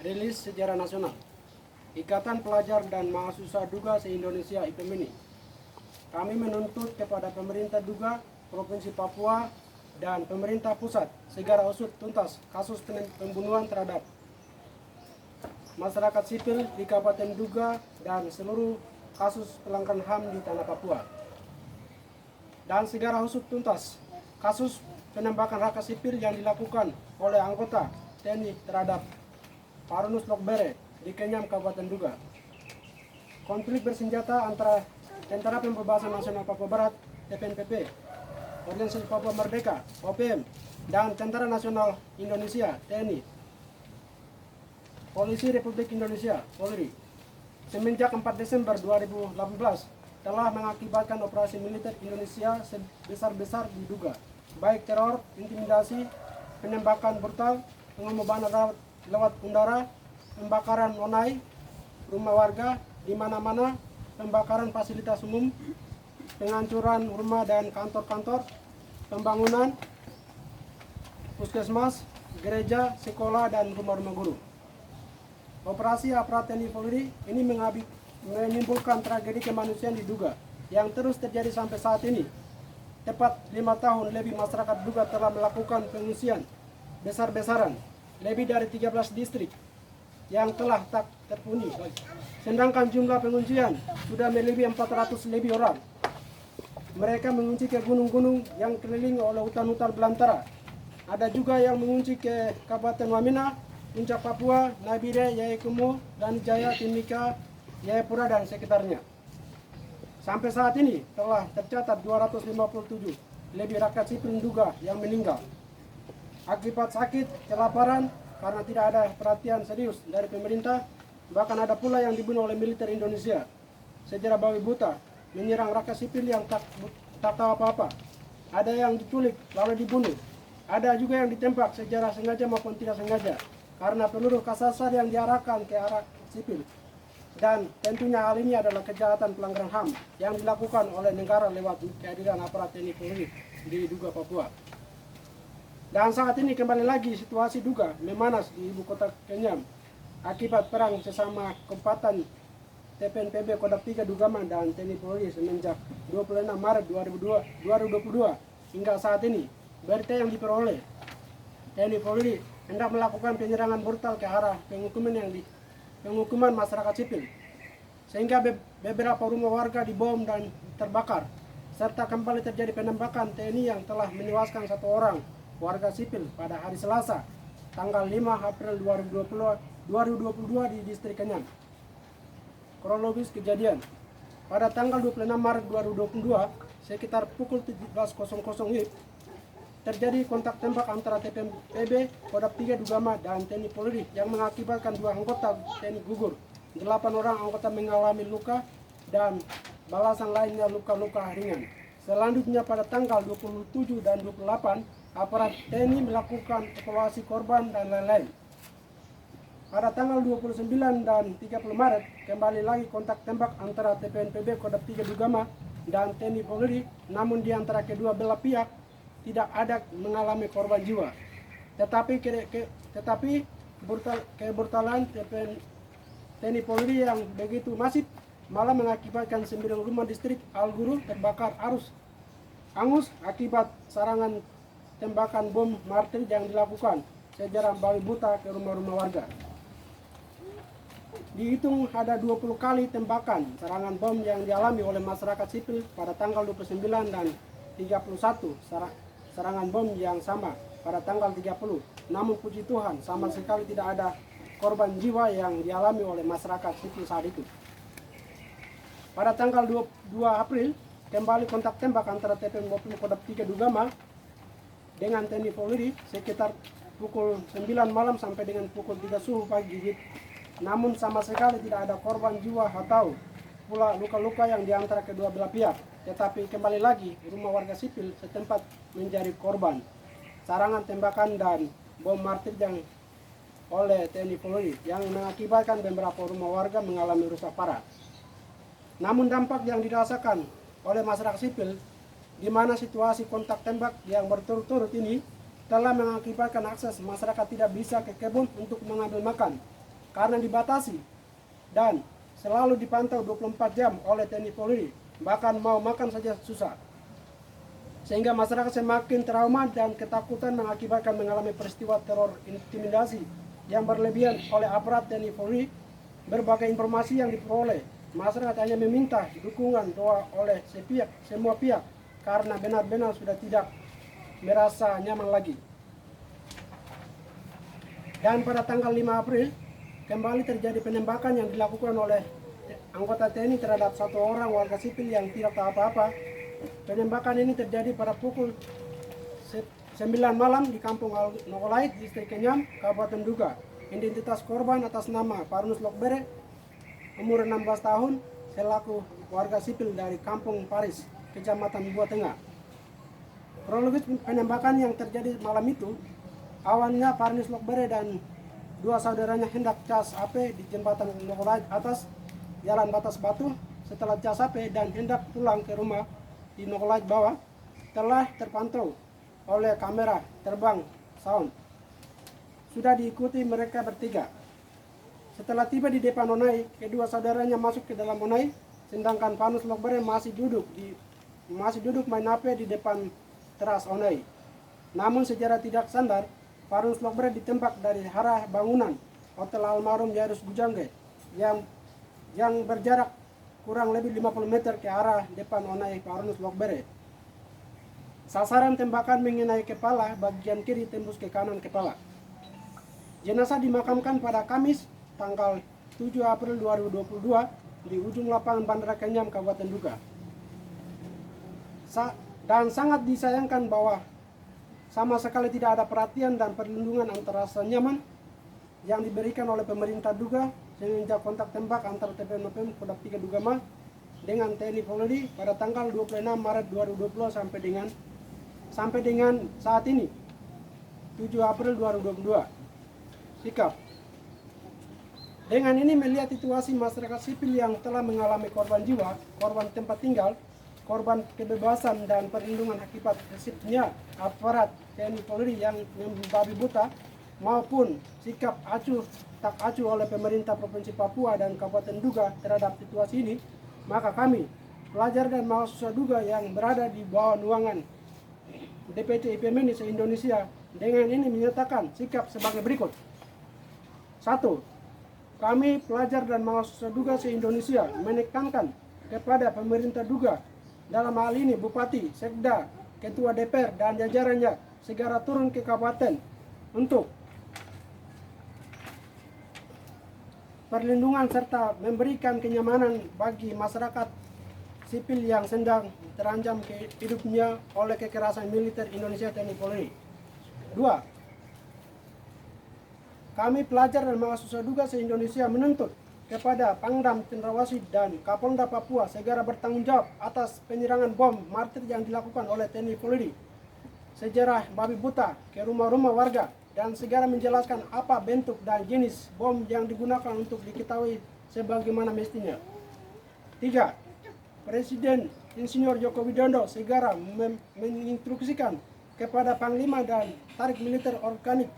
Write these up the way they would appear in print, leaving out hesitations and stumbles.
Rilis Sejarah Nasional. Ikatan Pelajar dan Mahasiswa Duga se-Indonesia IPMINI. Kami menuntut kepada pemerintah Duga, Provinsi Papua, dan pemerintah pusat segera usut tuntas kasus pembunuhan terhadap masyarakat sipil di Kabupaten Duga dan seluruh kasus pelanggaran HAM di tanah Papua. Dan segera usut tuntas kasus penembakan rakyat sipil yang dilakukan oleh anggota TNI terhadap Parunus Lokbere di Kenyam, Kabupaten Duga. Konflik bersenjata antara Tentara Pembebasan Nasional Papua Barat (TPNPB), Organisasi Papua Merdeka (OPM), dan Tentara Nasional Indonesia (TNI), Polisi Republik Indonesia (Polri), semenjak 4 Desember 2018 telah mengakibatkan operasi militer Indonesia sebesar-besar diduga, baik teror, intimidasi, penembakan brutal, pengemobanan lewat udara, pembakaran onai rumah warga di mana-mana, pembakaran fasilitas umum, penghancuran rumah dan kantor-kantor, pembangunan puskesmas, gereja, sekolah, dan rumah-rumah guru. Operasi aparat TNI Polri ini menimbulkan tragedi kemanusiaan di Duga yang terus terjadi sampai saat ini. Tepat 5 tahun lebih masyarakat Duga telah melakukan pengungsian besar-besaran, lebih dari 13 distrik yang telah tak terhuni. Sedangkan jumlah pengungsian sudah melebihi 400 lebih orang. Mereka mengungsi ke gunung-gunung yang keliling oleh hutan-hutan belantara. Ada juga yang mengungsi ke Kabupaten Wamena, Puncak Papua, Nabire, Yayekumo, dan Jaya, Timika, Jayapura, dan sekitarnya. Sampai saat ini telah tercatat 257 lebih rakyat sipil Duga yang meninggal akibat sakit, kelaparan, karena tidak ada perhatian serius dari pemerintah. Bahkan ada pula yang dibunuh oleh militer Indonesia secara babi buta, menyerang rakyat sipil yang tak tahu apa-apa. Ada yang diculik lalu dibunuh. Ada juga yang ditembak secara sengaja maupun tidak sengaja karena peluru kasasar yang diarahkan ke arah sipil. Dan tentunya hal ini adalah kejahatan pelanggaran HAM yang dilakukan oleh negara lewat kehadiran aparat TNI Polri di Duga, Papua. Dan saat ini kembali lagi situasi Duga memanas di ibu kota Kenyam akibat perang sesama kekuatan TPNPB Kodam 3 Dugama dan TNI Polri semenjak 26 Maret 2022 hingga saat ini. Berita yang diperoleh, TNI Polri hendak melakukan penyerangan brutal ke arah penghukuman masyarakat sipil, sehingga beberapa rumah warga dibom dan terbakar, serta kembali terjadi penembakan TNI yang telah menewaskan 1 orang warga sipil pada hari Selasa, tanggal 5 April 2022 di distrik Kenyam. Kronologis kejadian, pada tanggal 26 Maret 2022 sekitar pukul 17.00 WIB terjadi kontak tembak antara TPNPB Kodam 3 Dugama dan TNI Polri yang mengakibatkan 2 anggota TNI gugur, 8 orang anggota mengalami luka, dan belasan lainnya luka-luka ringan. Selanjutnya pada tanggal 27 dan 28 aparat TNI melakukan evaluasi korban dan lain-lain. Pada tanggal 29 dan 30 Maret kembali lagi kontak tembak antara TPNPB Kodam 3 Dugama dan TNI Polri, namun di antara kedua belah pihak tidak ada mengalami korban jiwa. Tetapi kebrutalan TNI Polri yang begitu masif malah mengakibatkan 9 rumah distrik Al-Guru terbakar angus akibat serangan tembakan bom martir yang dilakukan secara babi buta ke rumah-rumah warga. Dihitung ada 20 kali tembakan serangan bom yang dialami oleh masyarakat sipil pada tanggal 29 dan 31, serangan bom yang sama pada tanggal 30. Namun puji Tuhan sama sekali tidak ada korban jiwa yang dialami oleh masyarakat sipil saat itu. Pada tanggal 2 April kembali kontak tembak antara TPNPB Kodam 3 Dugama dengan TNI Polri sekitar pukul 9 malam sampai dengan pukul 3 subuh pagi. Namun sama sekali tidak ada korban jiwa atau pula luka-luka yang diantara kedua belah pihak. Tetapi kembali lagi rumah warga sipil setempat menjadi korban serangan tembakan dan bom martir yang oleh TNI Polri yang mengakibatkan beberapa rumah warga mengalami rusak parah. Namun dampak yang dirasakan oleh masyarakat sipil di mana situasi kontak tembak yang berturut-turut ini telah mengakibatkan akses masyarakat tidak bisa ke kebun untuk mengambil makan, karena dibatasi dan selalu dipantau 24 jam oleh TNI Polri, bahkan mau makan saja susah. Sehingga masyarakat semakin trauma dan ketakutan mengakibatkan mengalami peristiwa teror intimidasi yang berlebihan oleh aparat TNI Polri. Berbagai informasi yang diperoleh, masyarakat hanya meminta dukungan doa oleh semua pihak karena benar-benar sudah tidak merasa nyaman lagi. Dan pada tanggal 5 April kembali terjadi penembakan yang dilakukan oleh anggota TNI terhadap satu orang warga sipil yang tidak tahu apa-apa. Penembakan ini terjadi pada pukul 9 malam di Kampung Nogolait, Distrik Kenyam, Kabupaten Duga. Identitas korban atas nama Parnus Lokbere, umur 16 tahun, selaku warga sipil dari Kampung Paris, Kecamatan Buah Tengah. Kronologis penembakan yang terjadi malam itu, awalnya Parnus Lokbere dan dua saudaranya hendak cas AP di jembatan Nogolait atas Jalan Batas Batu. Setelah cas AP dan hendak pulang ke rumah di Nogolait bawah, telah terpantau oleh kamera terbang sound. Sudah diikuti mereka bertiga. Setelah tiba di depan Onai, kedua saudaranya masuk ke dalam Onai, sedangkan Parnus Lokbere masih duduk main HP di depan teras Onai. Namun secara tidak sadar, Parnus Lokbere ditembak dari arah bangunan Hotel Almarhum Jairus Bujangge yang berjarak kurang lebih 50 meter ke arah depan Onai Parnus Lokbere. Sasaran tembakan mengenai kepala, bagian kiri tembus ke kanan kepala. Jenazah dimakamkan pada Kamis tanggal 7 April 2022 di ujung lapangan Bandara Kenyam, Kabupaten Duga. Dan sangat disayangkan bahwa sama sekali tidak ada perhatian dan perlindungan antara rasa nyaman yang diberikan oleh pemerintah Duga semenjak kontak tembak antara TPNOPM Kodam 3 Dugama dengan TNI Polri pada tanggal 26 Maret 2020 sampai dengan saat ini 7 April 2022. Sikap. Dengan ini melihat situasi masyarakat sipil yang telah mengalami korban jiwa, korban tempat tinggal, korban kebebasan dan perlindungan akibat resipnya aparat TNI Polri yang membabi buta, maupun sikap acuh tak acuh oleh pemerintah Provinsi Papua dan Kabupaten Duga terhadap situasi ini, maka kami, pelajar dan mahasiswa Duga yang berada di bawah naungan DPC IPMN se-Indonesia, dengan ini menyatakan sikap sebagai berikut. 1. Kami pelajar dan mahasiswa Duga se-Indonesia menekankan kepada pemerintah Duga, dalam hal ini Bupati, Sekda, Ketua DPR dan jajarannya segera turun ke kabupaten untuk perlindungan serta memberikan kenyamanan bagi masyarakat sipil yang sedang terancam hidupnya oleh kekerasan militer Indonesia TNI Polri. 2. Kami pelajar dan mahasiswa Duga se-Indonesia menuntut kepada Pangdam Cendrawasih dan Kapolda Papua segera bertanggung jawab atas penyerangan bom martir yang dilakukan oleh TNI Polri sejarah babi buta ke rumah-rumah warga, dan segera menjelaskan apa bentuk dan jenis bom yang digunakan untuk diketahui sebagaimana mestinya. 3. Presiden Insinyur Joko Widodo segera menginstruksikan kepada Panglima dan Tarik Militer Organik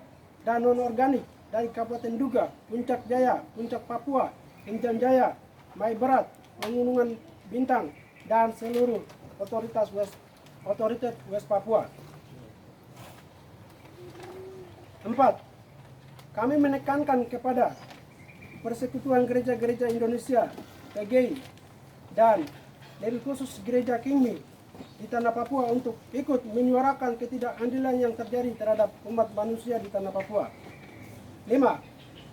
dan Non-Organik dari Kabupaten Duga, Puncak Jaya, Puncak Papua, Intan Jaya, Mai Barat, Pegunungan Bintang, dan seluruh otoritas West Papua. 4. Kami menekankan kepada Persekutuan Gereja-Gereja Indonesia, PGI, dan lebih khusus Gereja Kingmi di Tanah Papua untuk ikut menyuarakan ketidakadilan yang terjadi terhadap umat manusia di Tanah Papua. 5.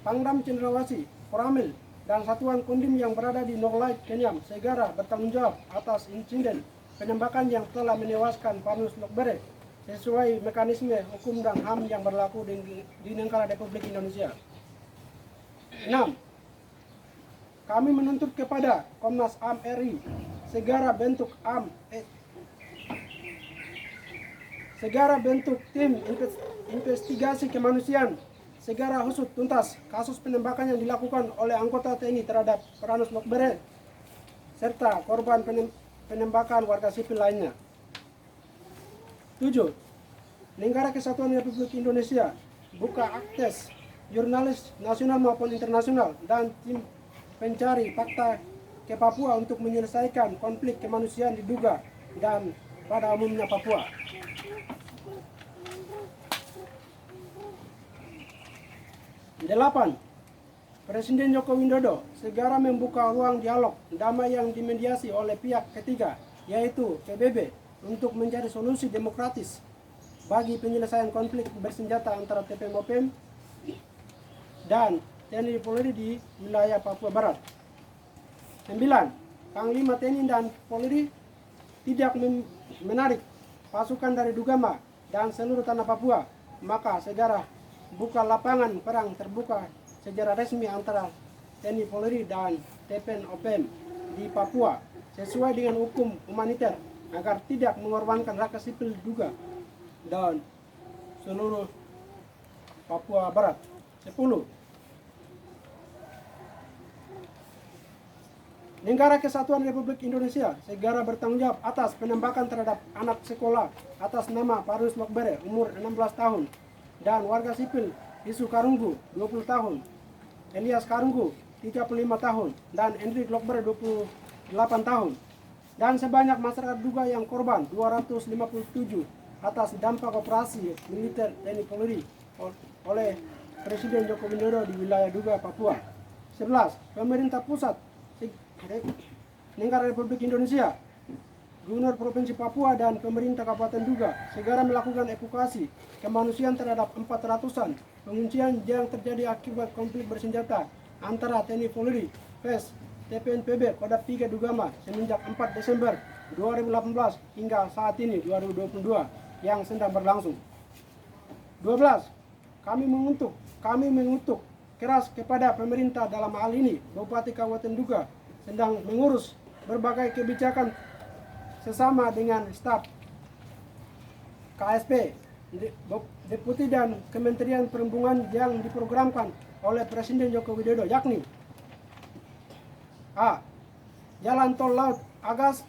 Pangdam Cendrawasih, Koramil, dan Satuan Kondim yang berada di Nogolait, Kenyam segera bertanggung jawab atas insiden penembakan yang telah menewaskan Parnus Lokbere sesuai mekanisme hukum dan HAM yang berlaku di negara Republik Indonesia. 6. Kami menuntut kepada Komnas HAM RI segera bentuk tim investigasi kemanusiaan, segera usut tuntas kasus penembakan yang dilakukan oleh anggota TNI terhadap Parnus Lokbere serta korban penembakan warga sipil lainnya. 7. Negara Kesatuan Republik Indonesia buka akses jurnalis nasional maupun internasional, dan tim pencari fakta ke Papua untuk menyelesaikan konflik kemanusiaan di Duga dan pada umumnya Papua. Delapan, Presiden Joko Widodo segera membuka ruang dialog damai yang dimediasi oleh pihak ketiga, yaitu PBB, untuk mencari solusi demokratis bagi penyelesaian konflik bersenjata antara TPM-OPM dan TNI Polri di wilayah Papua Barat. 9. Panglima TNI dan Polri tidak menarik pasukan dari Dugama dan seluruh tanah Papua, maka segera buka lapangan perang terbuka secara resmi antara TNI Polri dan TPM-OPM di Papua sesuai dengan hukum humaniter agar tidak mengorbankan rakyat sipil Duga dan seluruh Papua Barat. 10. Negara Kesatuan Republik Indonesia segera bertanggung jawab atas penembakan terhadap anak sekolah atas nama Parus Mokbere umur 16 tahun dan warga sipil Isu Karunggu 20 tahun, Elias Karunggu 35 tahun, dan Hendrik Lokber 28 tahun. Dan sebanyak masyarakat Duga yang korban 257 atas dampak operasi militer TNI Polri oleh Presiden Joko Widodo di wilayah Duga, Papua. 11. Pemerintah pusat Negara Republik Indonesia, Gubernur Provinsi Papua dan pemerintah Kabupaten Duga segera melakukan evakuasi kemanusiaan terhadap 400-an pengungsian yang terjadi akibat konflik bersenjata antara TNI Polri, PES, TPNPB, Kodam 3 Dugama semenjak 4 Desember 2018 hingga saat ini 2022 yang sedang berlangsung. 12. Kami mengutuk keras kepada pemerintah, dalam hal ini Bupati Kabupaten Duga, sedang mengurus berbagai kebijakan sesama dengan staf KSP, Deputi dan Kementerian Perhubungan yang diprogramkan oleh Presiden Joko Widodo, yakni A. Jalan tol laut Agas,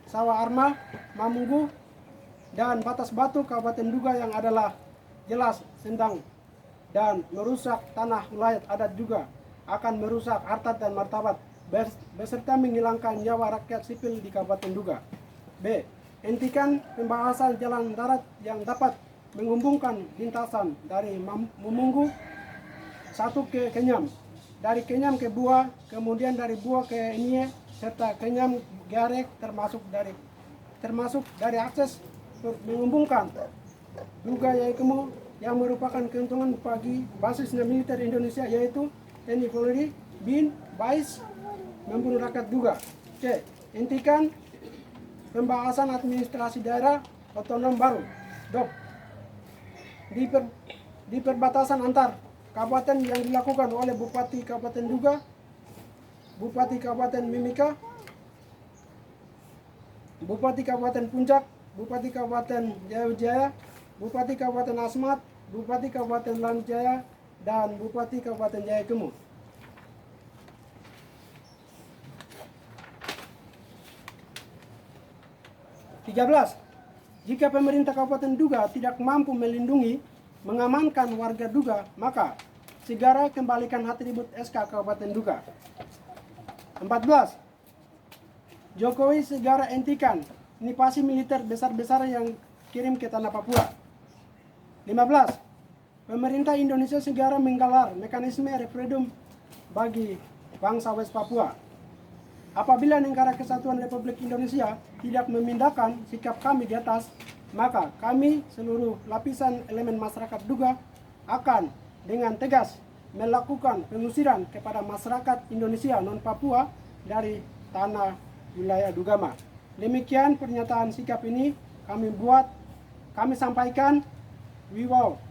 Sawah Arma, Mamunggu, dan Batas Batu Kabupaten Duga yang adalah jelas sedang dan merusak tanah wilayah adat, juga akan merusak harta dan martabat beserta menghilangkan nyawa rakyat sipil di Kabupaten Duga. B. Hentikan pembahasan jalan darat yang dapat menghubungkan lintasan dari Mamunggu 1 ke Kenyam, dari Kenyam ke Bua, kemudian dari Bua ke Nie, serta Kenyam Garek, termasuk dari akses menghubungkan Duga Yaikemu yang merupakan keuntungan bagi basisnya militer Indonesia, yaitu TNI Polri, BIN, BAIS, membunuh rakyat Duga. C. Hentikan pembahasan administrasi daerah otonom baru (DOP) di perbatasan antar kabupaten yang dilakukan oleh Bupati Kabupaten Duga, Bupati Kabupaten Mimika, Bupati Kabupaten Puncak, Bupati Kabupaten Jaya, Bupati Kabupaten Asmat, Bupati Kabupaten Lanjaya, dan Bupati Kabupaten Jayakemu. 13. Jika pemerintah Kabupaten Duga tidak mampu melindungi, mengamankan warga Duga, maka segera kembalikan atribut SK Kabupaten Duga. 14. Jokowi segera hentikan invasi militer besar-besaran yang kirim ke tanah Papua. 15. Pemerintah Indonesia segera menggelar mekanisme referendum bagi bangsa West Papua. Apabila Negara Kesatuan Republik Indonesia tidak memindahkan sikap kami di atas, maka kami seluruh lapisan elemen masyarakat Duga akan dengan tegas melakukan pengusiran kepada masyarakat Indonesia non-Papua dari tanah wilayah Dugama. Demikian pernyataan sikap ini kami sampaikan Wiwau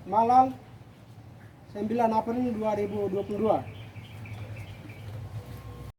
Malang 9 April 2022.